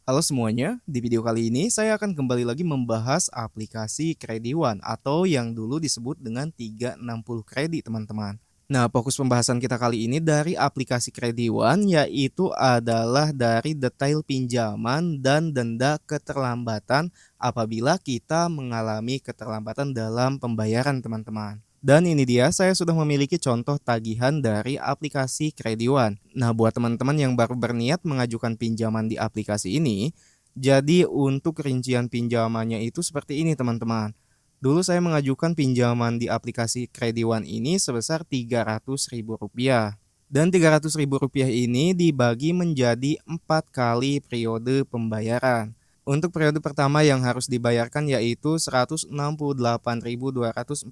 Halo semuanya, di video kali ini saya akan kembali lagi membahas aplikasi Krediwan atau yang dulu disebut dengan 360 kredit teman-teman. Nah, fokus pembahasan kita kali ini dari aplikasi Krediwan yaitu adalah dari detail pinjaman dan denda keterlambatan apabila kita mengalami keterlambatan dalam pembayaran teman-teman. Dan ini dia, saya sudah memiliki contoh tagihan dari aplikasi Krediwan. Nah, buat teman-teman yang baru berniat mengajukan pinjaman di aplikasi ini, jadi untuk rincian pinjamannya itu seperti ini teman-teman. Dulu saya mengajukan pinjaman di aplikasi Krediwan ini sebesar Rp300.000. Dan Rp300.000 ini dibagi menjadi 4 kali periode pembayaran. Untuk periode pertama yang harus dibayarkan yaitu Rp168.241.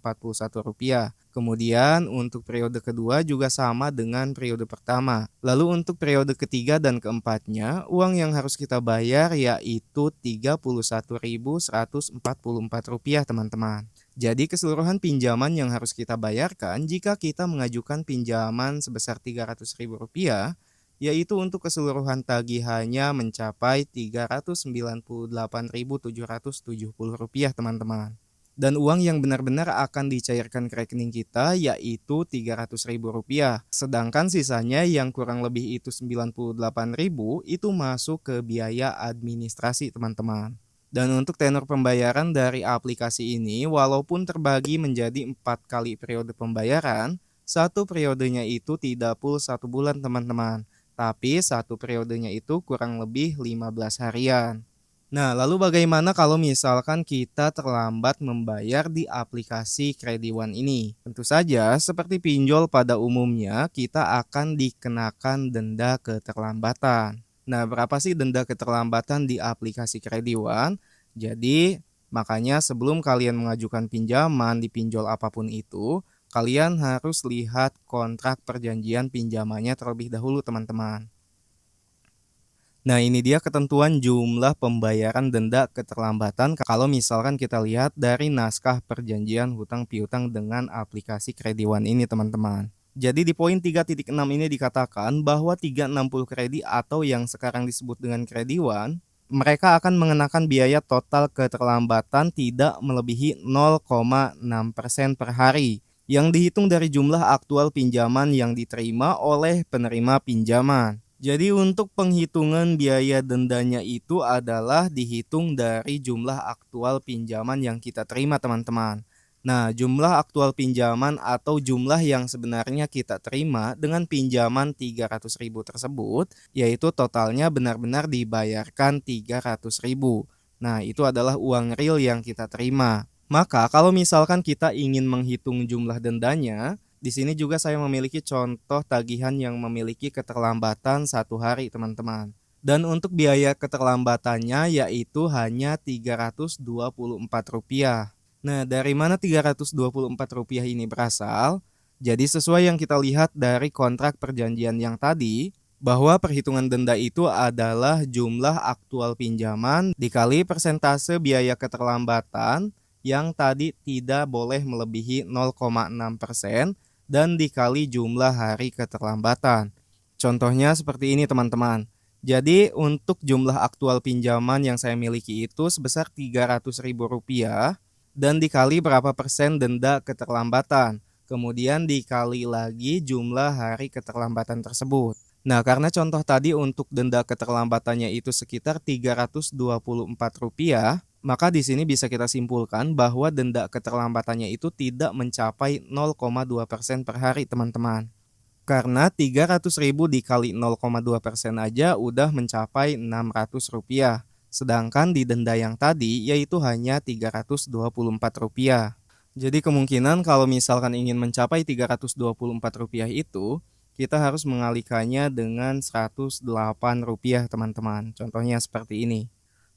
Kemudian untuk periode kedua juga sama dengan periode pertama. Lalu untuk periode ketiga dan keempatnya, uang yang harus kita bayar yaitu Rp31.144 teman-teman. Jadi keseluruhan pinjaman yang harus kita bayarkan jika kita mengajukan pinjaman sebesar Rp300.000 yaitu untuk keseluruhan tagihannya mencapai Rp398.770 teman-teman. Dan uang yang benar-benar akan dicairkan ke rekening kita yaitu Rp300.000. Sedangkan sisanya yang kurang lebih itu Rp98.000 itu masuk ke biaya administrasi teman-teman. Dan untuk tenor pembayaran dari aplikasi ini walaupun terbagi menjadi 4 kali periode pembayaran, satu periodenya itu tidak full 1 bulan teman-teman. Tapi satu periodenya itu kurang lebih 15 harian. Nah, lalu bagaimana kalau misalkan kita terlambat membayar di aplikasi Krediwan ini? Tentu saja, seperti pinjol pada umumnya, kita akan dikenakan denda keterlambatan. Nah, berapa sih denda keterlambatan di aplikasi Krediwan? Jadi, makanya sebelum kalian mengajukan pinjaman di pinjol apapun itu, kalian harus lihat kontrak perjanjian pinjamannya terlebih dahulu teman-teman. Nah, ini dia ketentuan jumlah pembayaran denda keterlambatan kalau misalkan kita lihat dari naskah perjanjian hutang piutang dengan aplikasi Krediwan ini teman-teman. Jadi di poin 3.6 ini dikatakan bahwa 360 kredit atau yang sekarang disebut dengan Krediwan, mereka akan mengenakan biaya total keterlambatan tidak melebihi 0,6% per hari yang dihitung dari jumlah aktual pinjaman yang diterima oleh penerima pinjaman. Jadi untuk penghitungan biaya dendanya itu adalah dihitung dari jumlah aktual pinjaman yang kita terima teman-teman. Nah, jumlah aktual pinjaman atau jumlah yang sebenarnya kita terima dengan pinjaman Rp300.000 tersebut, yaitu totalnya benar-benar dibayarkan Rp300.000. Nah, itu adalah uang real yang kita terima. Maka kalau misalkan kita ingin menghitung jumlah dendanya, di sini juga saya memiliki contoh tagihan yang memiliki keterlambatan 1 hari teman-teman. Dan untuk biaya keterlambatannya yaitu hanya Rp324. Nah, dari mana Rp324 ini berasal? Jadi sesuai yang kita lihat dari kontrak perjanjian yang tadi, bahwa perhitungan denda itu adalah jumlah aktual pinjaman dikali persentase biaya keterlambatan yang tadi tidak boleh melebihi 0,6% dan dikali jumlah hari keterlambatan. Contohnya seperti ini teman-teman. Jadi untuk jumlah aktual pinjaman yang saya miliki itu sebesar Rp300.000 dan dikali berapa persen denda keterlambatan. Kemudian dikali lagi jumlah hari keterlambatan tersebut. Nah, karena contoh tadi untuk denda keterlambatannya itu sekitar Rp324, maka di sini bisa kita simpulkan bahwa denda keterlambatannya itu tidak mencapai 0,2% per hari teman-teman. Karena Rp300.000 dikali 0,2% aja udah mencapai Rp600. Sedangkan di denda yang tadi yaitu hanya Rp324. Jadi kemungkinan kalau misalkan ingin mencapai Rp324 itu, kita harus mengalihkannya dengan Rp108 teman-teman. Contohnya seperti ini.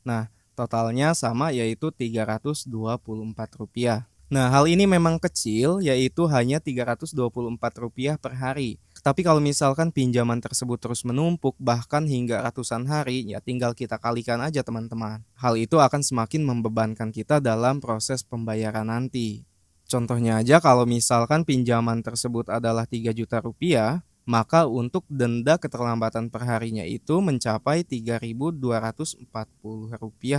Nah, totalnya sama yaitu Rp324. Nah, hal ini memang kecil yaitu hanya Rp324 per hari. Tapi kalau misalkan pinjaman tersebut terus menumpuk bahkan hingga ratusan hari, ya tinggal kita kalikan aja teman-teman. Hal itu akan semakin membebankan kita dalam proses pembayaran nanti. Contohnya aja kalau misalkan pinjaman tersebut adalah Rp3 juta, maka untuk denda keterlambatan perharinya itu mencapai Rp3.240,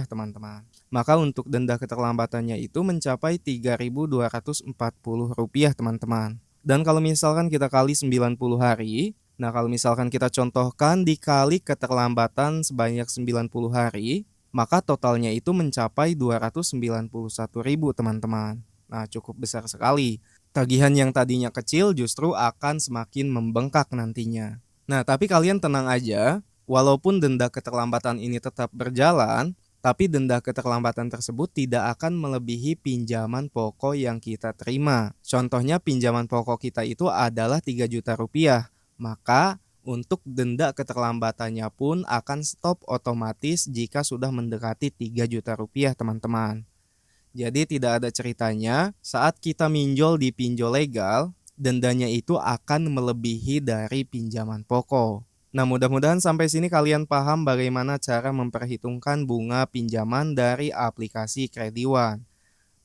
teman-teman. Maka untuk denda keterlambatannya itu mencapai Rp3.240, teman-teman. Dan kalau misalkan kita kali 90 hari, nah kalau misalkan kita contohkan dikali keterlambatan sebanyak 90 hari, maka totalnya itu mencapai Rp291.000, teman-teman. Nah, cukup besar sekali. Tagihan yang tadinya kecil justru akan semakin membengkak nantinya. Nah, tapi kalian tenang aja, walaupun denda keterlambatan ini tetap berjalan, tapi denda keterlambatan tersebut tidak akan melebihi pinjaman pokok yang kita terima. Contohnya pinjaman pokok kita itu adalah 3 juta rupiah, maka untuk denda keterlambatannya pun akan stop otomatis jika sudah mendekati 3 juta rupiah, teman-teman. Jadi tidak ada ceritanya saat kita minjol di pinjol legal, dendanya itu akan melebihi dari pinjaman pokok. Nah, mudah-mudahan sampai sini kalian paham bagaimana cara memperhitungkan bunga pinjaman dari aplikasi Krediwan.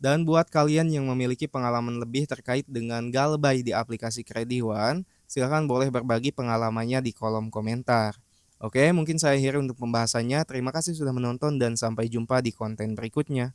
Dan buat kalian yang memiliki pengalaman lebih terkait dengan galbay di aplikasi Krediwan, silakan boleh berbagi pengalamannya di kolom komentar. Oke, mungkin saya akhiri untuk pembahasannya. Terima kasih sudah menonton dan sampai jumpa di konten berikutnya.